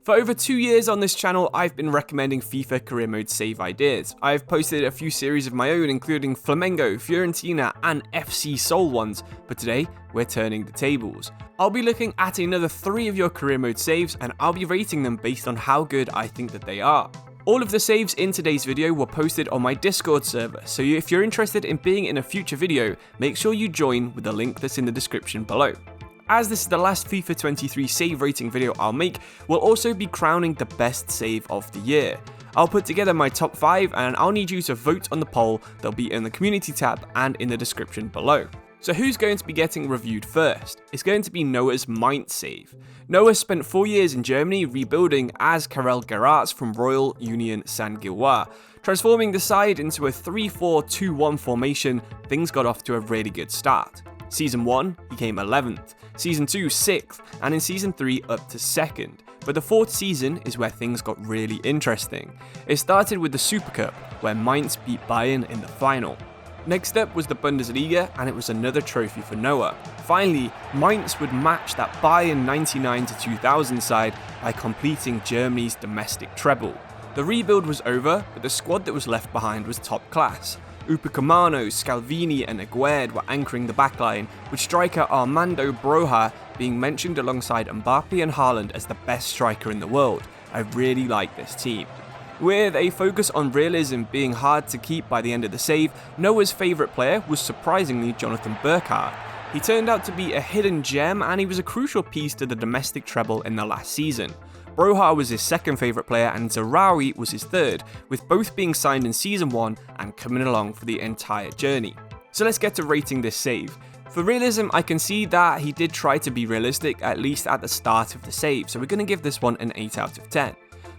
For over 2 years on this channel, I've been recommending FIFA career mode save ideas. I've posted a few series of my own, including Flamengo, Fiorentina and FC Seoul ones, but today we're turning the tables. I'll be looking at another 3 of your career mode saves and I'll be rating them based on how good I think that they are. All of the saves in today's video were posted on my Discord server, so if you're interested in being in a future video, make sure you join with the link that's in the description below. As this is the last FIFA 23 save rating video I'll make, we'll also be crowning the best save of the year. I'll put together my top 5 and I'll need you to vote on the poll. They'll be in the community tab and in the description below. So who's going to be getting reviewed first? It's going to be Noah's Mainz save. Noah spent 4 years in Germany rebuilding as Karel Gerards from Royal Union Saint-Gilloise. Transforming the side into a 3-4-2-1 formation, things got off to a really good start. Season 1, he came 11th, Season 2, 6th, and in Season 3 up to 2nd. But the 4th season is where things got really interesting. It started with the Super Cup, where Mainz beat Bayern in the final. Next up was the Bundesliga, and it was another trophy for Noah. Finally, Mainz would match that Bayern 99-2000 side by completing Germany's domestic treble. The rebuild was over, but the squad that was left behind was top class. Upamecano, Scalvini and Aguerd were anchoring the backline, with striker Armando Broja being mentioned alongside Mbappe and Haaland as the best striker in the world. I really like this team. With a focus on realism being hard to keep by the end of the save, Noah's favourite player was surprisingly Jonathan Burkhardt. He turned out to be a hidden gem and he was a crucial piece to the domestic treble in the last season. Broja was his second favourite player and Zarawi was his third, with both being signed in Season 1 and coming along for the entire journey. So let's get to rating this save. For realism, I can see that he did try to be realistic, at least at the start of the save, so we're going to give this one an 8 out of 10.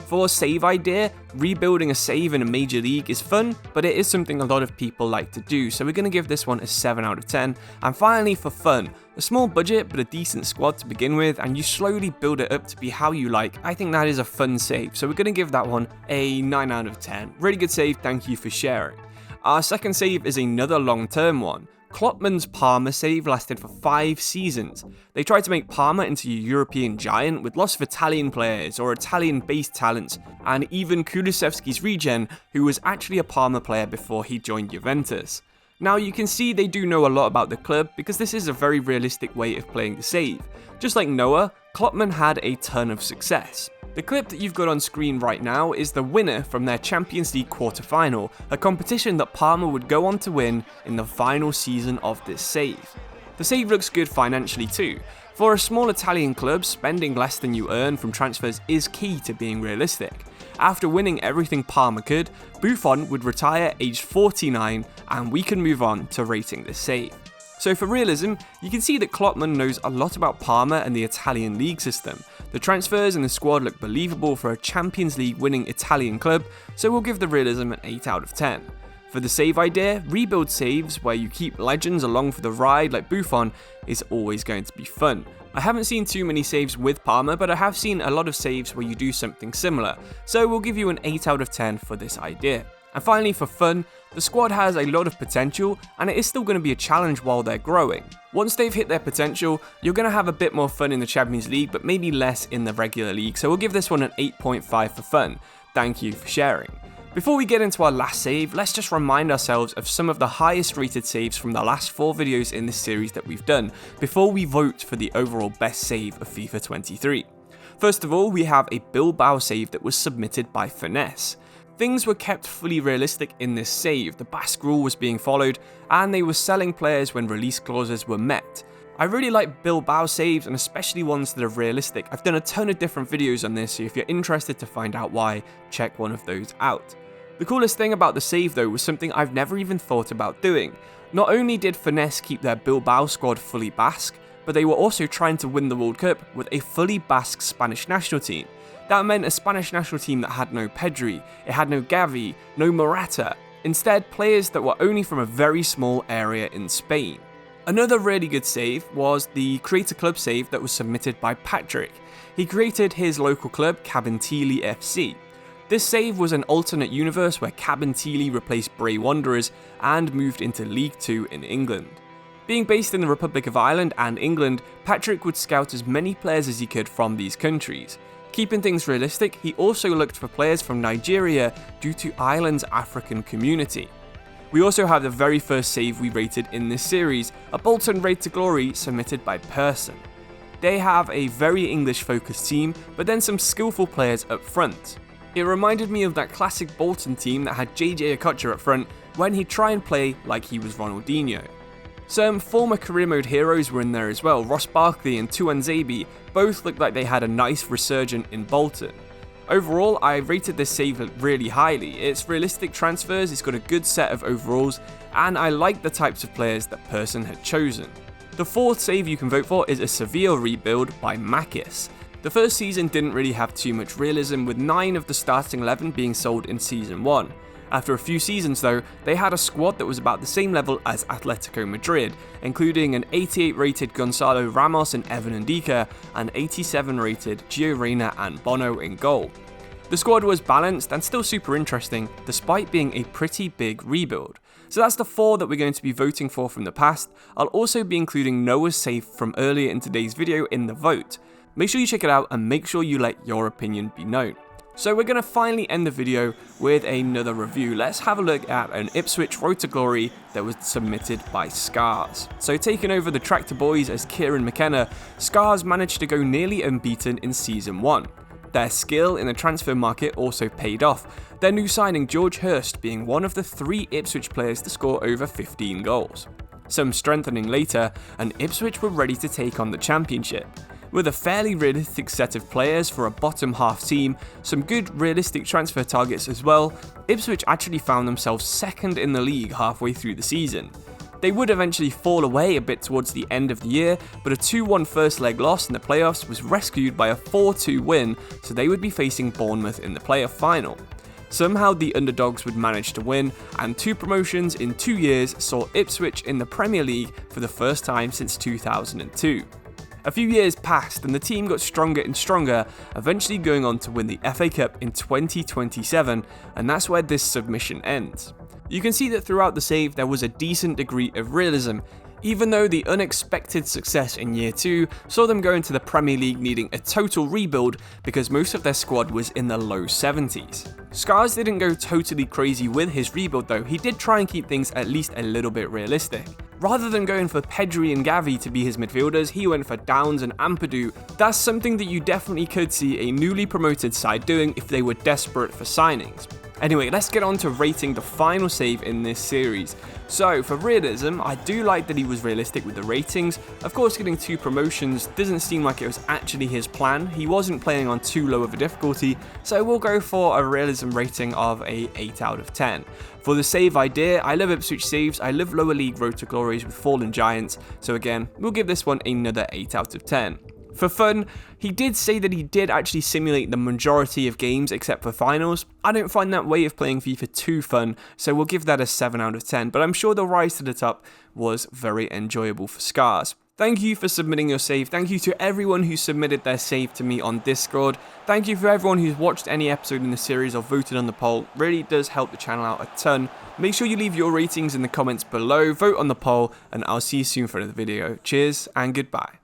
For save idea, rebuilding a save in a major league is fun, but it is something a lot of people like to do, so we're going to give this one a 7 out of 10. And finally, for fun, a small budget but a decent squad to begin with, and you slowly build it up to be how you like. I think that is a fun save, so we're going to give that one a 9 out of 10. Really good save, thank you for sharing. Our second save is another long-term one. Kloppmann's Parma save lasted for 5 seasons. They tried to make Parma into a European giant with lots of Italian players or Italian-based talents, and even Kulusevski's regen, who was actually a Parma player before he joined Juventus. Now you can see they do know a lot about the club because this is a very realistic way of playing the save. Just like Noah, Kloppmann had a ton of success. The clip that you've got on screen right now is the winner from their Champions League quarter-final, a competition that Parma would go on to win in the final season of this save. The save looks good financially too. For a small Italian club, spending less than you earn from transfers is key to being realistic. After winning everything Parma could, Buffon would retire aged 49 and we can move on to rating this save. So for realism, you can see that Kloppmann knows a lot about Parma and the Italian league system. The transfers and the squad look believable for a Champions League winning Italian club, so we'll give the realism an 8 out of 10. For the save idea, rebuild saves where you keep legends along for the ride like Buffon is always going to be fun. I haven't seen too many saves with Parma, but I have seen a lot of saves where you do something similar, so we'll give you an 8 out of 10 for this idea. And finally, for fun, the squad has a lot of potential and it is still going to be a challenge while they're growing. Once they've hit their potential, you're going to have a bit more fun in the Champions League, but maybe less in the regular league, so we'll give this one an 8.5 for fun. Thank you for sharing. Before we get into our last save, let's just remind ourselves of some of the highest rated saves from the last 4 videos in this series that we've done, before we vote for the overall best save of FIFA 23. First of all, we have a Bilbao save that was submitted by Finesse. Things were kept fully realistic in this save, the Basque rule was being followed, and they were selling players when release clauses were met. I really like Bilbao saves, and especially ones that are realistic. I've done a ton of different videos on this, so if you're interested to find out why, check one of those out. The coolest thing about the save though was something I've never even thought about doing. Not only did Finesse keep their Bilbao squad fully Basque, but they were also trying to win the World Cup with a fully Basque Spanish national team. That meant a Spanish national team that had no Pedri, it had no Gavi, no Morata, instead players that were only from a very small area in Spain. Another really good save was the Creator Club save that was submitted by Patrick. He created his local club, Cabinteely FC. This save was an alternate universe where Cabinteely replaced Bray Wanderers and moved into League 2 in England. Being based in the Republic of Ireland and England, Patrick would scout as many players as he could from these countries. Keeping things realistic, he also looked for players from Nigeria due to Ireland's African community. We also have the very first save we rated in this series, a Bolton Raid to Glory submitted by Person. They have a very English-focused team, but then some skillful players up front. It reminded me of that classic Bolton team that had JJ Okocha up front when he'd try and play like he was Ronaldinho. Some former career mode heroes were in there as well. Ross Barkley and Tuanzebe both looked like they had a nice resurgence in Bolton. Overall, I rated this save really highly. It's realistic transfers, it's got a good set of overalls, and I like the types of players that Person had chosen. The fourth save you can vote for is a Sevilla rebuild by Makis. The first season didn't really have too much realism, with 9 of the starting 11 being sold in season 1. After a few seasons though, they had a squad that was about the same level as Atletico Madrid, including an 88 rated Gonzalo Ramos and Evan Ndika, and 87 rated Gio Reyna and Bono in goal. The squad was balanced and still super interesting, despite being a pretty big rebuild. So that's the 4 that we're going to be voting for from the past. I'll also be including Noah's save from earlier in today's video in the vote. Make sure you check it out and make sure you let your opinion be known. So we're going to finally end the video with another review. Let's have a look at an Ipswich Road to Glory that was submitted by Scars. So taking over the Tractor Boys as Kieran McKenna, Scars managed to go nearly unbeaten in Season 1. Their skill in the transfer market also paid off, their new signing George Hurst being one of the 3 Ipswich players to score over 15 goals. Some strengthening later, and Ipswich were ready to take on the Championship. With a fairly realistic set of players for a bottom half team, some good realistic transfer targets as well, Ipswich actually found themselves second in the league halfway through the season. They would eventually fall away a bit towards the end of the year, but a 2-1 first leg loss in the playoffs was rescued by a 4-2 win, so they would be facing Bournemouth in the playoff final. Somehow the underdogs would manage to win, and 2 promotions in 2 years saw Ipswich in the Premier League for the first time since 2002. A few years passed and the team got stronger and stronger, eventually going on to win the FA Cup in 2027, and that's where this submission ends. You can see that throughout the save there was a decent degree of realism, even though the unexpected success in year 2 saw them go into the Premier League needing a total rebuild because most of their squad was in the low 70s. Scars didn't go totally crazy with his rebuild though, he did try and keep things at least a little bit realistic. Rather than going for Pedri and Gavi to be his midfielders, he went for Downs and Ampadu. That's something that you definitely could see a newly promoted side doing if they were desperate for signings. Anyway, let's get on to rating the final save in this series. So, for realism, I do like that he was realistic with the ratings. Of course, getting 2 promotions doesn't seem like it was actually his plan. He wasn't playing on too low of a difficulty, so we'll go for a realism rating of a 8 out of 10. For the save idea, I love Ipswich saves, I love lower league road to glories with fallen giants, so again, we'll give this one another 8 out of 10. For fun, he did say that he did actually simulate the majority of games except for finals. I don't find that way of playing FIFA too fun, so we'll give that a 7 out of 10, but I'm sure the rise to the top was very enjoyable for Scars. Thank you for submitting your save. Thank you to everyone who submitted their save to me on Discord. Thank you for everyone who's watched any episode in the series or voted on the poll. Really does help the channel out a ton. Make sure you leave your ratings in the comments below, vote on the poll, and I'll see you soon for another video. Cheers and goodbye.